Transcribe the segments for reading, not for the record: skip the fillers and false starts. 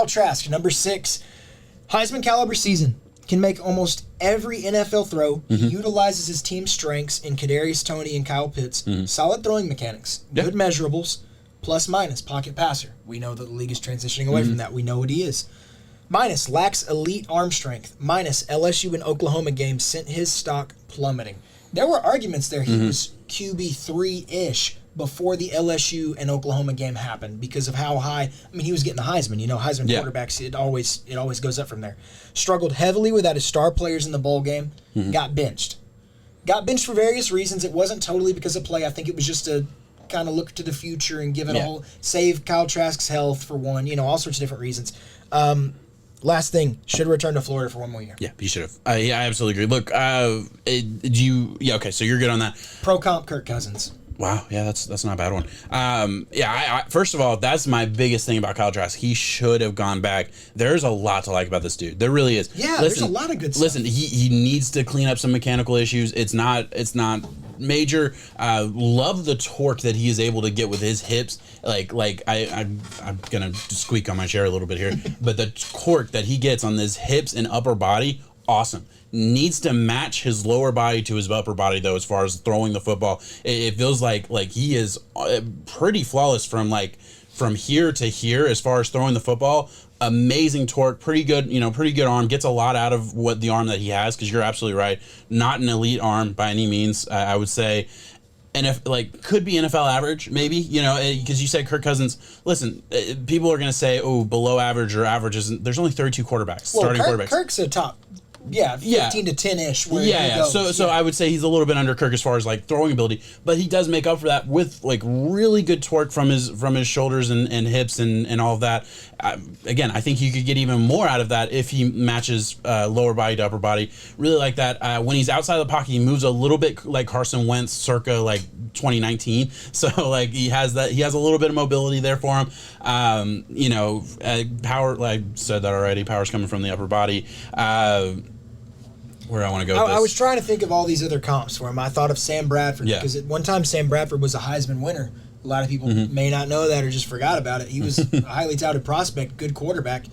Kyle Trask, number 6. Heisman caliber season. Can make almost every NFL throw. He utilizes his team strengths in Kadarius Toney and Kyle Pitts. Solid throwing mechanics. Good measurables. Plus minus, pocket passer. We know that the league is transitioning away from that. We know what he is. Minus, lacks elite arm strength. Minus, LSU and Oklahoma games sent his stock plummeting. There were arguments there he was QB3-ish before the LSU and Oklahoma game happened because of how high. I mean, he was getting the Heisman. You know, Heisman quarterbacks, it always goes up from there. Struggled heavily without his star players in the bowl game. Got benched. Got benched for various reasons. It wasn't totally because of play. I think it was just a kind of look to the future and give it a whole, save Kyle Trask's health for one, all sorts of different reasons. Last thing, should have returned to Florida for one more year. Yeah, he should have. I absolutely agree. Look, okay, so you're good on that. Pro comp Kirk Cousins. Wow, yeah, that's not a bad one. I first of all, that's my biggest thing about Kyle Trask. He should have gone back. There's a lot to like about this dude. There really is. Yeah, there's a lot of good stuff. Listen, he needs to clean up some mechanical issues. It's not major. Love the torque that he is able to get with his hips. I'm gonna squeak on my chair a little bit here, but the torque that he gets on his hips and upper body, awesome. Needs to match his lower body to his upper body, though, as far as throwing the football. It feels like he is pretty flawless from here to here as far as throwing the football. Amazing torque, pretty good arm. Gets a lot out of what the arm that he has, because you're absolutely right. Not an elite arm by any means, I would say. And if could be NFL average, maybe, because you said Kirk Cousins. Listen, people are going to say, oh, below average or average isn't. There's only 32 quarterbacks, starting quarterbacks. Kirk's a top. 15 to 10-ish. So I would say he's a little bit under Kirk as far as throwing ability, but he does make up for that with really good torque from his shoulders and hips and all of that. Again, I think you could get even more out of that if he matches lower body to upper body. Really like that. When he's outside of the pocket, he moves a little bit like Carson Wentz circa 2019. So he has that. He has a little bit of mobility there for him. Power. Like I said that already. Power's coming from the upper body. Where I want to go with this. I was trying to think of all these other comps for him. I thought of Sam Bradford because at one time Sam Bradford was a Heisman winner. A lot of people may not know that or just forgot about it. He was a highly touted prospect, good quarterback.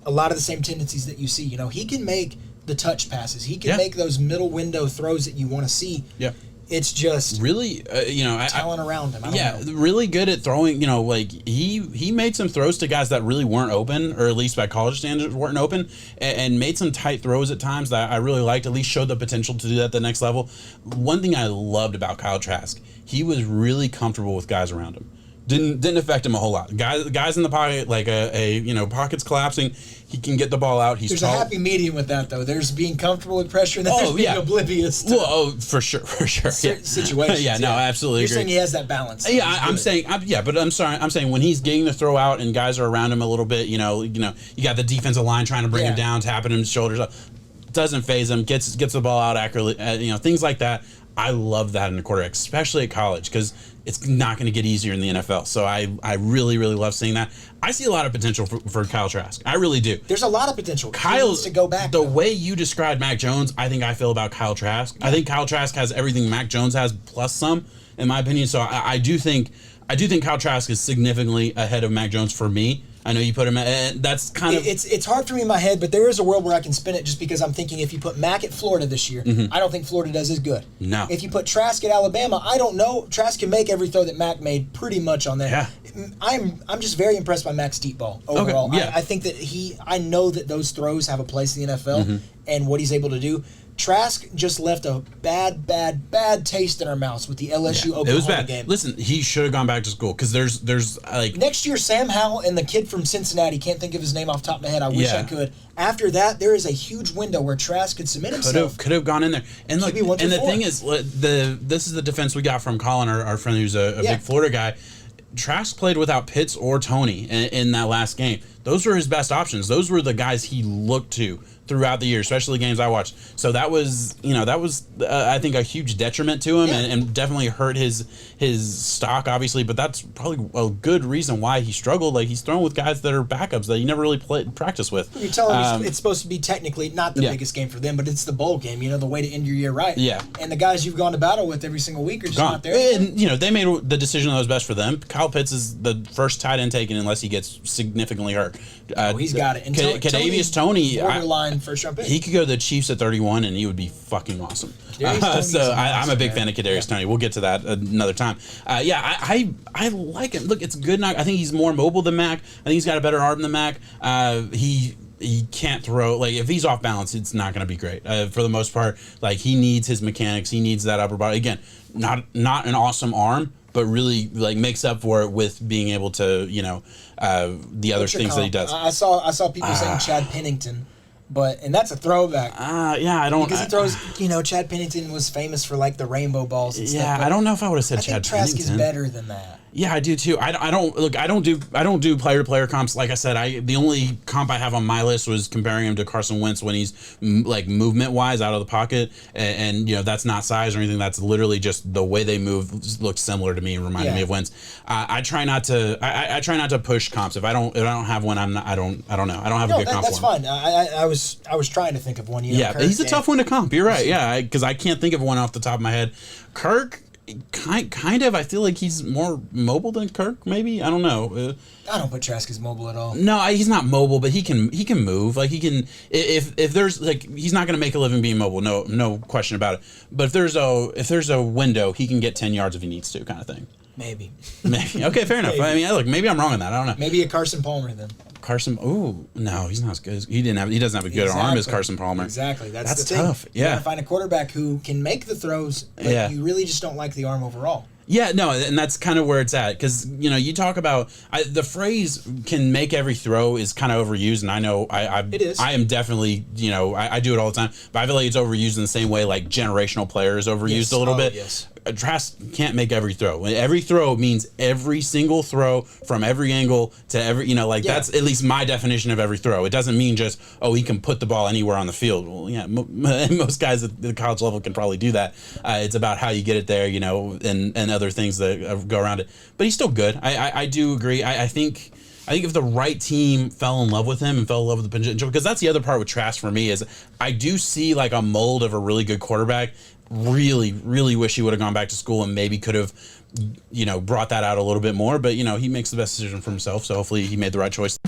A lot of the same tendencies that you see. He can make the touch passes. He can make those middle window throws that you want to see. Yeah. It's just really, talent around him. I don't know. Really good at throwing. He made some throws to guys that really weren't open, or at least by college standards weren't open, and made some tight throws at times that I really liked. At least showed the potential to do that at the next level. One thing I loved about Kyle Trask, he was really comfortable with guys around him. Didn't affect him a whole lot. Guys in the pocket, pockets collapsing, he can get the ball out. There's a happy medium with that, though. There's being comfortable with pressure, and then there's being oblivious to for sure. Situations. Absolutely. You're saying he has that balance. I'm saying when he's getting the throw out and guys are around him a little bit, you got the defensive line trying to bring him down, tapping his shoulders up. Doesn't phase him, gets the ball out accurately, things like that. I love that in a quarterback, especially at college, because it's not going to get easier in the NFL. So I really, really love seeing that. I see a lot of potential for Kyle Trask. I really do. There's a lot of potential. Kyle needs to go back. The way you described Mac Jones, I think I feel about Kyle Trask. Yeah. I think Kyle Trask has everything Mac Jones has plus some, in my opinion. So I do think Kyle Trask is significantly ahead of Mac Jones for me. I know you put him at, that's kind of... It's hard for me in my head, but there is a world where I can spin it just because I'm thinking if you put Mac at Florida this year, I don't think Florida does as good. No. If you put Trask at Alabama, I don't know. Trask can make every throw that Mac made pretty much on there. Yeah. I'm just very impressed by Mac's deep ball overall. Okay. Yeah. I think that I know that those throws have a place in the NFL and what he's able to do. Trask just left a bad taste in our mouths with the LSU Oklahoma game. Listen, he should have gone back to school because there's next year Sam Howell and the kid from Cincinnati, can't think of his name off the top of my head. I wish I could. After that, there is a huge window where Trask could submit himself. Could have gone in there. And look, and the thing is, this is the defense we got from Colin, our friend who's a big Florida guy. Trask played without Pitts or Toney in that last game. Those were his best options. Those were the guys he looked to throughout the year, especially games I watched. So that was I think a huge detriment to him, and definitely hurt his stock, obviously. But that's probably a good reason why he struggled. Like, he's thrown with guys that are backups that he never really practice with. You're telling me it's supposed to be technically not the biggest game for them, but it's the bowl game. The way to end your year right. Yeah. And the guys you've gone to battle with every single week are just not there. And they made the decision that was best for them. Kyle Pitts is the first tight end taken unless he gets significantly hurt. He's got it. And Kadarius Toney, borderline first round pick. He could go to the Chiefs at 31, and he would be fucking awesome. So I'm a big fan of Kadarius Toney. We'll get to that another time. I like him. Look, it's good. I think he's more mobile than Mac. I think he's got a better arm than Mac. He can't throw. Like, if he's off balance, it's not going to be great. For the most part, like, he needs his mechanics. He needs that upper body. Again, not an awesome arm, but really, like, makes up for it with being able to, the other things that he does. I saw people saying Chad Pennington. And that's a throwback. I don't... Because he throws... Chad Pennington was famous for, like, the rainbow balls and stuff. Yeah, I don't know if I would have said Chad Pennington. Trask is better than that. Yeah, I do too. I don't do player-to-player comps. Like I said, the only comp I have on my list was comparing him to Carson Wentz when he's like movement-wise out of the pocket, and that's not size or anything. That's literally just the way they move looks similar to me and reminded me of Wentz. I try not to push comps. If I don't have one, I don't know. I don't have a good comp. That's fine. I was trying to think of one. He's a tough one to comp. You're right. Yeah, because I can't think of one off the top of my head. Kirk. Kind of. I feel like he's more mobile than Kirk. Maybe, I don't know. I don't put Trask as mobile at all. No, he's not mobile, but he can move. Like, he can. If there's like, he's not going to make a living being mobile. No question about it. But if there's a window, he can get 10 yards if he needs to, kind of thing. Maybe. Okay, fair enough. I mean, maybe I'm wrong on that. I don't know. Maybe a Carson Palmer then. Carson, no, he's not as good. He doesn't have a good arm as Carson Palmer. Exactly, that's the tough. Thing. You gotta find a quarterback who can make the throws, but you really just don't like the arm overall. Yeah, no, and that's kind of where it's at, because you talk about the phrase "can make every throw" is kind of overused, and I know it is. I am definitely I do it all the time, but I feel like it's overused in the same way like generational player is overused a little bit. Yes. Trask can't make every throw. Every throw means every single throw from every angle to every, that's at least my definition of every throw. It doesn't mean just, he can put the ball anywhere on the field. Well, yeah, most guys at the college level can probably do that. It's about how you get it there, and other things that go around it. But he's still good. I do agree. I think if the right team fell in love with him and fell in love with the potential, because that's the other part with Trask for me is I do see like a mold of a really good quarterback. Really, really wish he would have gone back to school and maybe could have, brought that out a little bit more. But, he makes the best decision for himself. So hopefully he made the right choice.